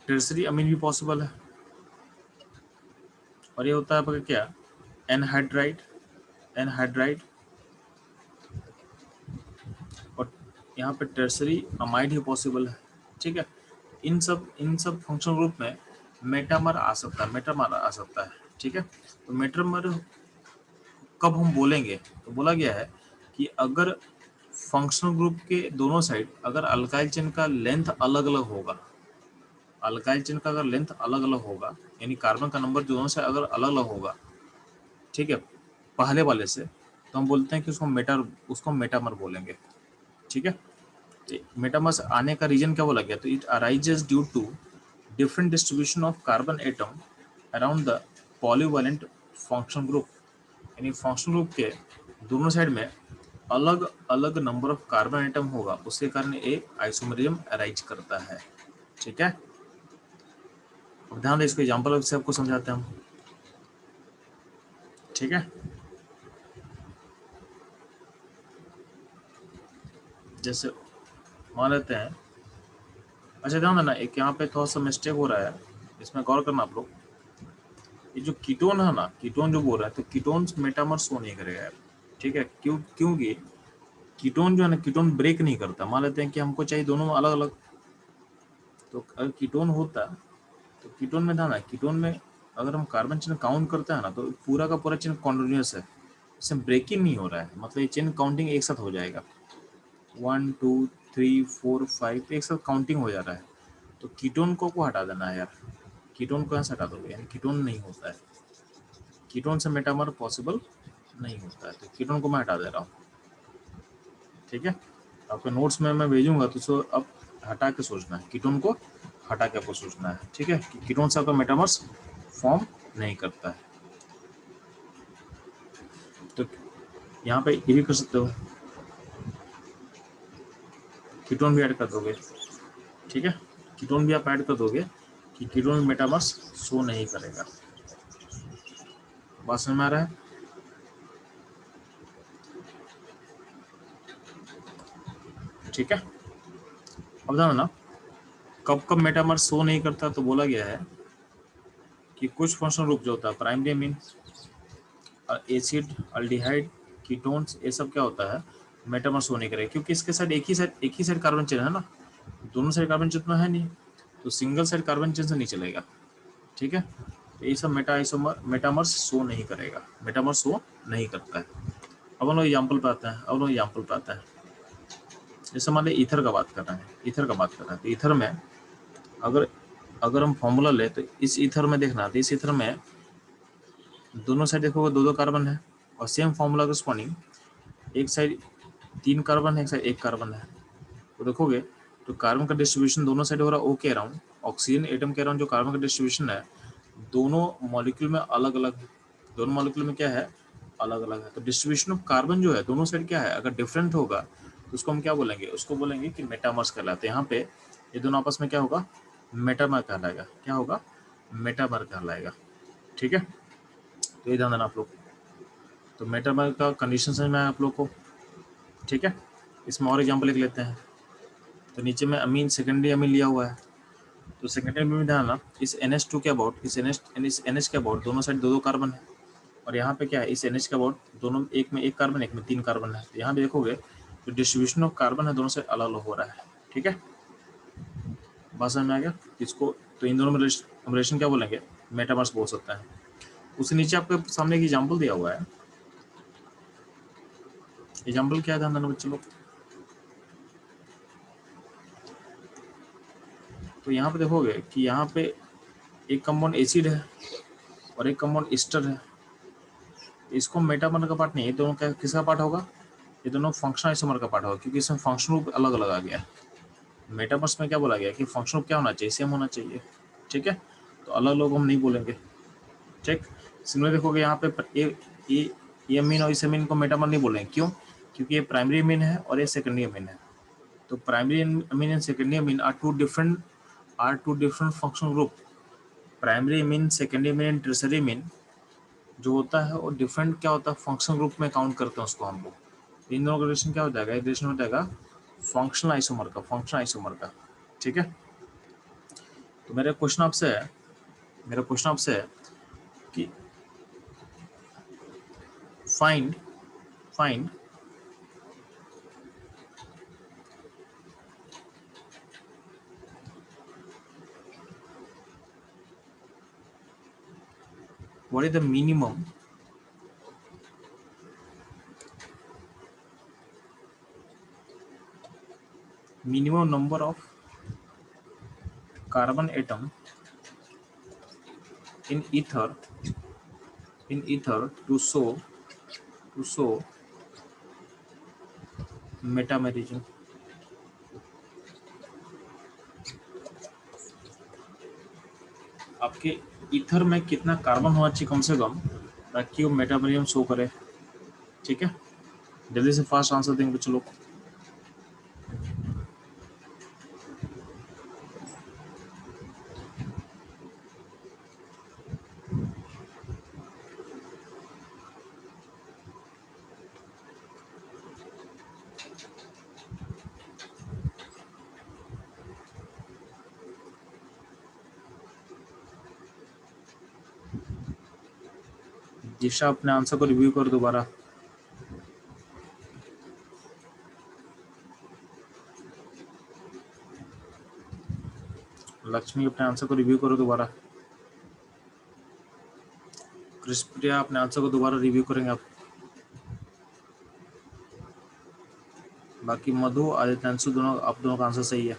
टर्सरी अमीन भी पॉसिबल है, और ये होता है आपका क्या, एनहाइड्राइड, और यहाँ पे टर्सरी अमाइड ही पॉसिबल है। ठीक है, इन सब फंक्शन ग्रुप में मेटामर आ सकता है। ठीक है, तो मेटामर कब हम बोलेंगे, तो बोला गया है कि अगर फंक्शनल ग्रुप के दोनों साइड अगर अल्काइल चेन का लेंथ अलग अलग होगा, अल्काइल चेन का अगर लेंथ अलग अलग होगा यानी कार्बन का नंबर दोनों से अगर अलग अलग होगा, ठीक है, पहले वाले से, तो हम बोलते हैं कि उसको मेटामर बोलेंगे। ठीक है, मेटामर्स आने का रीजन क्या बोला गया, तो it arises due to different distribution of carbon atom around the polyvalent function group, यानी फंक्शन ग्रुप के दोनों साइड में अलग अलग नंबर ऑफ कार्बन एटम होगा, उसके कारण एक आइसोमेरिज्म अराइज करता है। ठीक है, अब ध्यान दें, इसको एग्जाम्पल से आपको समझाते हैं हम। ठीक है, जैसे मान लेते हैं अच्छा ध्यान देना, एक यहाँ पे थोड़ा सा मिस्टेक हो रहा है, इसमें गौर करना आप लोग। ये जो कीटोन है ना, कीटोन जो बोल रहा है, तो कीटोन मेटामर शो नहीं करेगा यार, ठीक है? क्योंकि कीटोन जो है ना, कीटोन ब्रेक नहीं करता। मान लेते हैं कि हमको चाहिए दोनों अलग अलग, तो अगर कीटोन होता तो कीटोन में था ना, कीटोन में अगर हम कार्बन चेन काउंट करते हैं ना, तो पूरा का पूरा चेन कॉन्टिन्यूस है, इसमें ब्रेकिंग नहीं हो रहा है, मतलब ये चेन काउंटिंग एक साथ हो जाएगा, 1 2 3 4 5 एक साथ काउंटिंग हो जा रहा है। तो कीटोन को हटा देना है यार, कीटोन को यहाँ से हटा दोगे, यानी कीटोन नहीं होता है, कीटोन से मेटामर पॉसिबल नहीं होता है, तो कीटोन को मैं हटा दे रहा हूँ, ठीक है? आपके नोट्स में मैं भेजूंगा, तो उसको अब हटा के सोचना है, कीटोन को हटा के आपको सोचना है, ठीक है? कि कीटोन से आपका मेटामर्स फॉर्म नहीं करता है। तो यहाँ पे ये भी कर सकते हो, कीटोन भी ऐड कर दोगे, ठीक है? कीटोन भी आप ऐड कर दोगे कि कीटोन मेटामर्स शो नहीं करेगा। बात समझ में आ रहा है? ठीक है, अब ध्यान ना, कब कब मेटामर्स शो नहीं करता, तो बोला गया है कि कुछ फंक्शनल ग्रुप जो होता है, primary amine, acid, aldehyde, ketones, ये सब क्या होता है, मेटामर्स शो नहीं करेगा, क्योंकि इसके साइड एक ही साइड कार्बन चेन है ना, दोनों साइड कार्बन चेन तो है नहीं, तो सिंगल साइड कार्बन चेन से नहीं चलेगा, ठीक है? तो ये सब मेटामर्स शो नहीं करेगा, मेटामर्स शो नहीं करता है। अब हम लोग एग्जाम्पल पे आते हैं, जैसे मान लीजिए ईथर का बात कर रहे हैं, तो ईथर में अगर अगर हम फॉर्मूला ले, तो इस ईथर में देखना, तो इस ईथर में दोनों साइड देखोगे दो दो कार्बन है, और सेम फॉर्मूला करस्पॉन्डिंग एक साइड 3 कार्बन है, एक साइड 1 कार्बन है, तो देखोगे तो कार्बन का डिस्ट्रीब्यूशन दोनों साइड हो रहा है ओ के अराउंड, ऑक्सीजन एटम के अराउंड जो कार्बन का डिस्ट्रीब्यूशन है दोनों मॉलिक्यूल में अलग अलग है, दोनों मॉलिक्यूल में क्या है, अलग अलग है। तो डिस्ट्रीब्यूशन ऑफ कार्बन जो है दोनों साइड क्या है, अगर डिफरेंट होगा तो उसको हम क्या बोलेंगे, उसको बोलेंगे कि मेटामर्स कहलाते हैं। यहाँ पे ये दोनों आपस में क्या होगा, मेटामर कहलाएगा, क्या होगा, मेटामर कहलाएगा, ठीक है? तो ये ध्यान देना आप लोग। तो मेटामर का कंडीशन समझ में आया आप लोग को, ठीक है? इसमें और एग्जाम्पल लिख लेते हैं। तो नीचे में अमीन, सेकेंडरी अमीन लिया हुआ है, तो सेकेंडरी अमीन में ध्यान ना, इस NH2 के अबाउट, इस NH के अबाउट दोनों साइड दो दो कार्बन है, और यहाँ पे क्या है, इस NH के अबाउट दोनों, एक में 1 कार्बन, एक में 3 कार्बन है, तो यहाँ भी देखोगे तो डिस्ट्रीब्यूशन ऑफ कार्बन है दोनों साइड अलग अलग हो रहा है, ठीक है? बात समझ में आ गया इसको? तो इन दोनों में रिलेशन क्या बोलेंगे, मेटामर्स बोल सकते हैं। उसके नीचे आपके सामने एक एग्जाम्पल दिया हुआ है, एग्जाम्पल क्या है ध्यान देना बच्चे लोग। तो यहाँ पे देखोगे कि यहाँ पे एक कंपाउंड एसिड है और एक कंपाउंड ईस्टर है, इसको मेटामर का पार्ट नहीं है, दोनों क्या किसका पार्ट होगा, ये दोनों फंक्शनल आइसोमर का पार्ट होगा, क्योंकि इसमें फंक्शन ग्रुप अलग अलग आ गया। मेटामर्स में क्या बोला गया कि फंक्शन ग्रुप क्या होना चाहिए, सेम होना चाहिए, ठीक है? तो अलग अलग हम नहीं बोलेंगे, ठीक? सिमिलर देखोगे यहाँ पे ये अमीन और इस अमीन को मेटामर नहीं बोलेंगे, क्यों? क्योंकि ये प्राइमरी अमीन है और ये सेकेंडरी अमीन है। तो primary amine and secondary amine are two different functional group. Primary amine, secondary amine and tertiary amine जो होता है वो डिफरेंट क्या होता है, फंक्शनल ग्रुप में काउंट करते हैं उसको हम लोग। इन दोनों का रिलेशन क्या हो जाएगा, रिलेशन हो जाएगा फंक्शनल आइसोमर का, ठीक है? तो मेरा क्वेश्चन आपसे है कि find find what is the minimum number of carbon atom in ether to show metamerism। आपके ईथर में कितना कार्बन होना चाहिए कम से कम, ताकि वो मेटामेरिज्म शो करे, ठीक है? जल्दी से फास्ट आंसर देंगे बच्चे लोग। दिशा अपने आंसर को रिव्यू कर दोबारा। लक्ष्मी अपने आंसर को रिव्यू करो दोबारा। कृष्णप्रिया अपने आंसर को दोबारा रिव्यू करेंगे आप। बाकी मधु, आदित्यांशु, दोनों आप दोनों का आंसर सही है।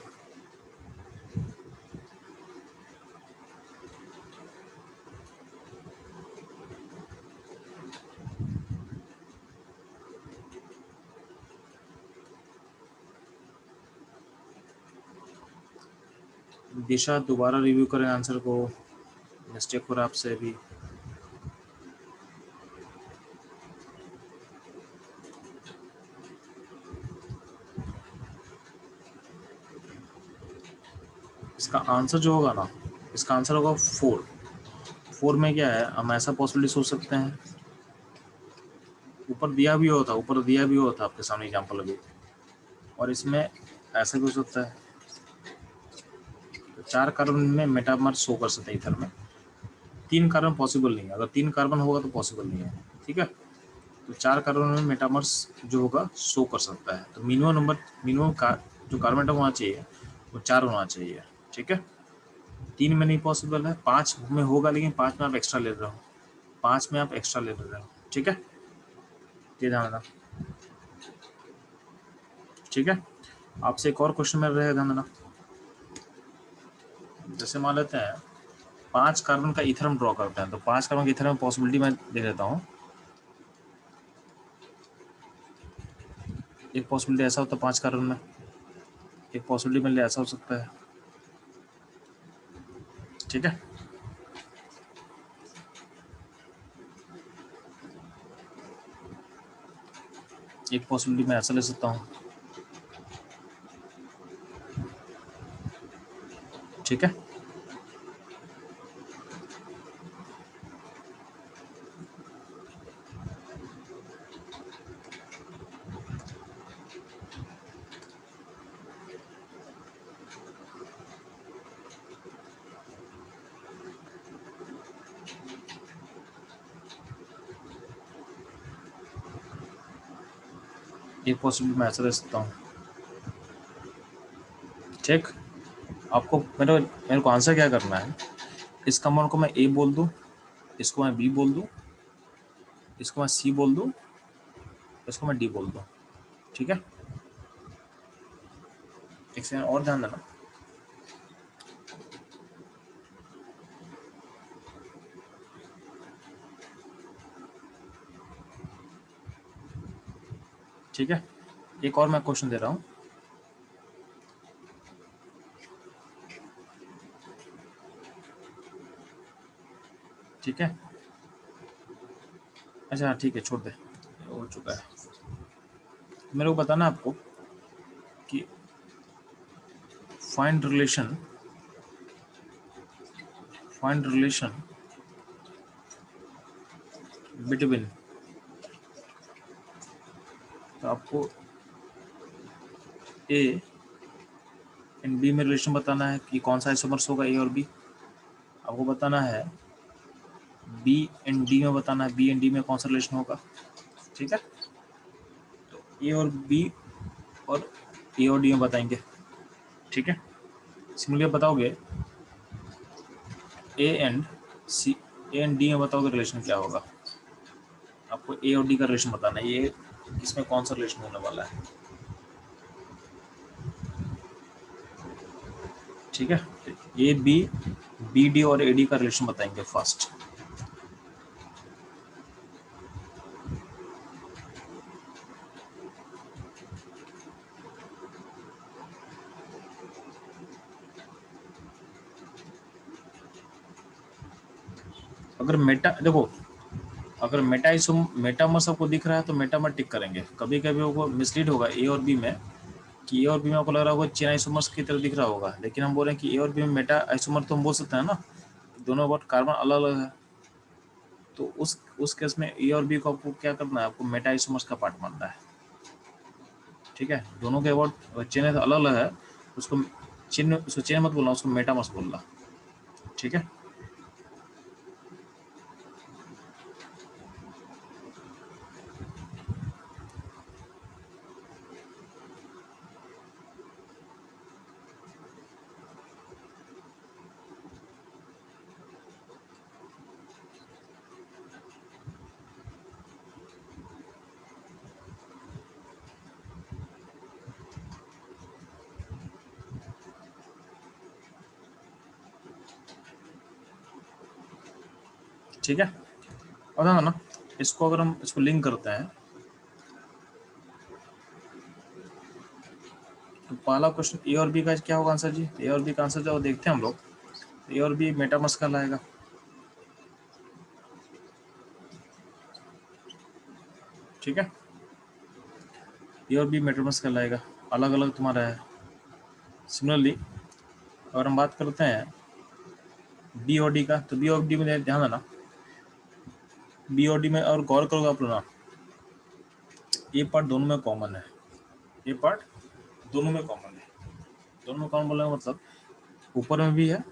दिशा दोबारा रिव्यू करें आंसर को, मिस्टेक हो रहा है आपसे भी। इसका आंसर जो होगा ना, इसका आंसर होगा 4। 4 में क्या है, हम ऐसा पॉसिबिलिटी सोच सकते हैं, ऊपर दिया भी होता, ऊपर दिया भी होता आपके सामने एग्जांपल अभी, और इसमें ऐसा भी हो सकता है। तो 4 कार्बन में मेटामर शो कर सकते हैं ईथर में, 3 कार्बन पॉसिबल नहीं है। अगर 3 कार्बन होगा तो पॉसिबल नहीं है, ठीक है। तो 4 कार्बन में मेटामर्स जो होगा शो कर सकता है। तो मिनिमम नंबर, मिनिमम जो कार्बन एटम होना चाहिए वो 4 होना चाहिए, ठीक है। 3 में नहीं पॉसिबल है, 5 में होगा, लेकिन 5 में आप एक्स्ट्रा ले रहे हो, 5 में आप एक्स्ट्रा ले रहे हो, ठीक है। ये ध्यान रखना, ठीक है। आपसे एक और क्वेश्चन मेरा रहेगा, ध्यान देना। जैसे मान लेते हैं 5 कार्बन का ईथर हम ड्रॉ करते हैं, तो 5 कार्बन का ईथर में पॉसिबिलिटी मैं दे देता हूँ। एक पॉसिबिलिटी ऐसा होता है 5 कार्बन में, एक पॉसिबिलिटी मेरे लिए ऐसा हो सकता है, ठीक है। एक पॉसिबिलिटी मैं ऐसा ले सकता हूँ, ठीक है। एक पॉसिबिलिटी मैं ऐसा ले सकता हूँ, ठीक। आपको मेरे को आंसर क्या करना है, इस कंपाउंड को मैं ए बोल दूँ, इसको मैं बी बोल दूँ, इसको मैं सी बोल दूँ, इसको मैं डी बोल दूँ, ठीक है। एक सेकंड और ध्यान देना। ठीक है, एक और मैं क्वेश्चन दे रहा हूँ, ठीक है। अच्छा ठीक है, छोड़ दे, हो चुका है। मेरे को बताना आपको कि फाइंड रिलेशन बिटवीन, तो आपको ए एंड बी में रिलेशन बताना है कि कौन सा आइसोमर्स होगा, ए और बी। आपको बताना है बी एंड डी में, बताना है बी एंड डी में कौन सा रिलेशन होगा, ठीक है। तो ए और बी और ए और डी में बताएंगे, ठीक है। सिमिलरली बताओगे a and c, a and d में बताओगे रिलेशन क्या होगा। आपको ए और डी का रिलेशन बताना है, ये इसमें कौन सा रिलेशन होने वाला है, ठीक है। ए बी, बी डी और ए डी का रिलेशन बताएंगे फर्स्ट। अगर मेटा देखो, अगर मेटामर सबको दिख रहा है तो मेटामर टिक करेंगे। कभी कभी वो मिसलीड होगा ए और बी में, कि ए और बी में आपको लग रहा होगा चेन आइसोमर्स की तरह दिख रहा होगा, लेकिन हम बोल रहे हैं कि ए और बी में मेटा आइसोमर तो हम बोल सकते हैं ना, दोनों अबाउट कार्बन अलग अलग है। तो उस केस में ए और बी को आपको क्या करना है, आपको मेटा आइसोमर्स का पार्ट मानना है, ठीक है। दोनों के अबाउट चेन अलग अलग है, उसको चेन मत बोलना, उसको मेटामर्स बोलना, ठीक है। ठीक है, और ना इसको अगर हम इसको लिंक करते हैं तो पहला क्वेश्चन ए और बी का क्या होगा आंसर जी? ए और बी का आंसर जो देखते हैं हम लोग, ए और बी मेटामर्स का लाएगा। ठीक है, ए और बी मेटामर्स का लाएगा, अलग अलग तुम्हारा है। सिमिलरली अगर हम बात करते हैं बी और डी का, तो बी और डी में ध्यान देना, बी और डी में और गौर करोगे आप लोग ना, ये पार्ट दोनों में कॉमन है, ये पार्ट दोनों में कॉमन है। दोनों में कॉमन बोलने का मतलब ऊपर में भी है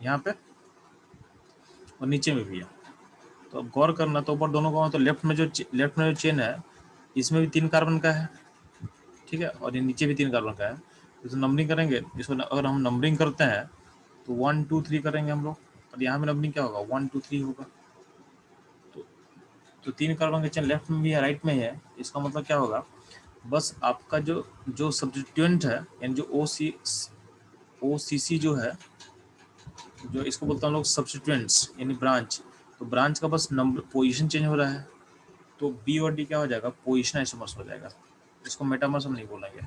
यहाँ पे और नीचे में भी है। तो अब गौर करना, तो ऊपर दोनों कॉमन, तो लेफ्ट में जो चेन है इसमें भी 3 कार्बन का है, ठीक है, और ये नीचे भी 3 कार्बन का है। तो नंबरिंग करेंगे इसको, अगर हम नंबरिंग करते हैं तो 1 2 3 करेंगे हम लोग, और यहाँ में नंबरिंग क्या होगा 1 2 3 होगा। तो 3 कार्बन का चेन लेफ्ट में भी है, राइट में है। इसका मतलब क्या होगा, बस आपका जो सब्स्टिट्यूएंट है, यानी जो OCC जो है, जो इसको बोलते हैं हम लोग सब्स्टिट्यूएंट्स यानी ब्रांच, तो ब्रांच का बस नंबर पोजीशन चेंज हो रहा है। तो बी और डी क्या हो जाएगा, पोजीशन आइसोमर्स हो जाएगा। इसको मेटामर्स हम नहीं बोलेंगे,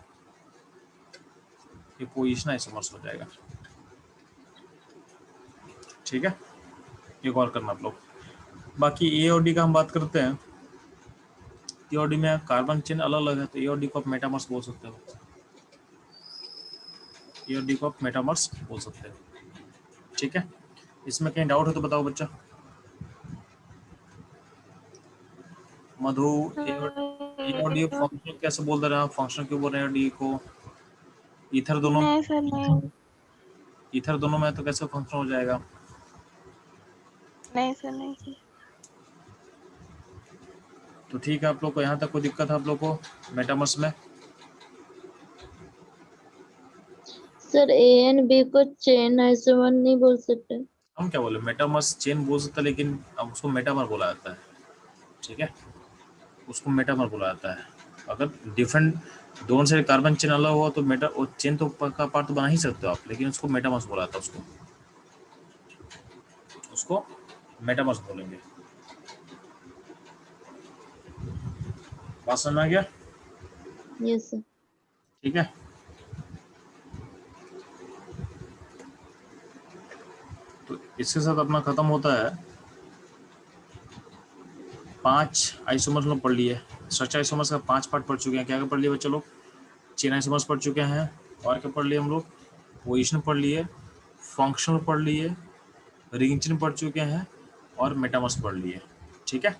ये पोजीशन आइसोमर्स हो जाएगा। ठीक है, ये गौर करना आप लोग। बाकी ए और डी का हम बात करते हैं, ए और डी में कार्बन चेन अलग अलग है, तो ए और डी को आप मेटामर्स बोल सकते हो, ए और डी को आप मेटामर्स बोल सकते हो। ठीक है, इसमें कहीं डाउट है तो बताओ बच्चा। मधु, ए और डी फंक्शन कैसे बोल रहे हैं आप, फंक्शन क्यों बोल रहे हैं डी को? ईथर दोनों नहीं सर नहीं, ईथर दोनों में तो कैसे फंक्शन हो जाएगा? नहीं सर नहीं सर। तो ठीक है, आप लोग को यहाँ तक कोई दिक्कत है आप लोग को मेटामर्स में? सर ए एंड बी को चेन आइसोमर नहीं बोल सकते? हम क्या बोले, मेटामर्स चेन बोल सकते हैं, लेकिन अब उसको मेटामर बोला जाता है। ठीक है, उसको मेटामर बोला जाता है। अगर डिफरेंट दोनों से कार्बन चेन अलग हुआ तो मेटा और चेन तो का पार्ट तो बना ही सकते हो आप, लेकिन उसको मेटामर्स बोला जाता है। उसको मेटामर्स बोलेंगे। बात समझ में आ गया? Yes sir. ठीक है, तो इसके साथ अपना खत्म होता है। 5 आइसोमर्स लोग पढ़ लिए, स्ट्रक्चर आइसोमर्स का 5 पार्ट पढ़ चुके हैं। क्या क्या पढ़ लिए बच्चे लोग? चेन आइसोमर्स पढ़ चुके हैं, और क्या पढ़ लिए हम लोग? पोजीशन पढ़ लिए, फंक्शनल पढ़ लिए, रिंग चेन पढ़ चुके हैं, और मेटामर्स पढ़ लिए। ठीक है,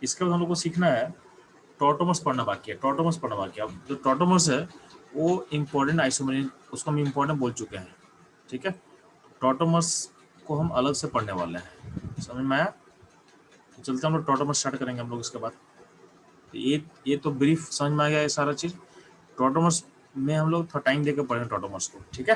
इसके बाद हम लोग को सीखना है टॉटोमर्स पढ़ना बाकी है। टॉटोमर्स पढ़ना बाकी है। अब जो टॉटोमर्स है वो इम्पोर्टेंट आइसोमर, उसको हम इम्पोर्टेंट बोल चुके हैं। ठीक है, टॉटोमर्स को हम अलग से पढ़ने वाले हैं, समझ में आया? तो चलते हम लोग टॉटोमर्स स्टार्ट करेंगे हम लोग इसके बाद। तो ये तो ब्रीफ समझ में आ गया ये सारा चीज़। टॉटोमर्स में हम लोग थोड़ा टाइम देकर पढ़ेंगे टॉटोमर्स को। ठीक है।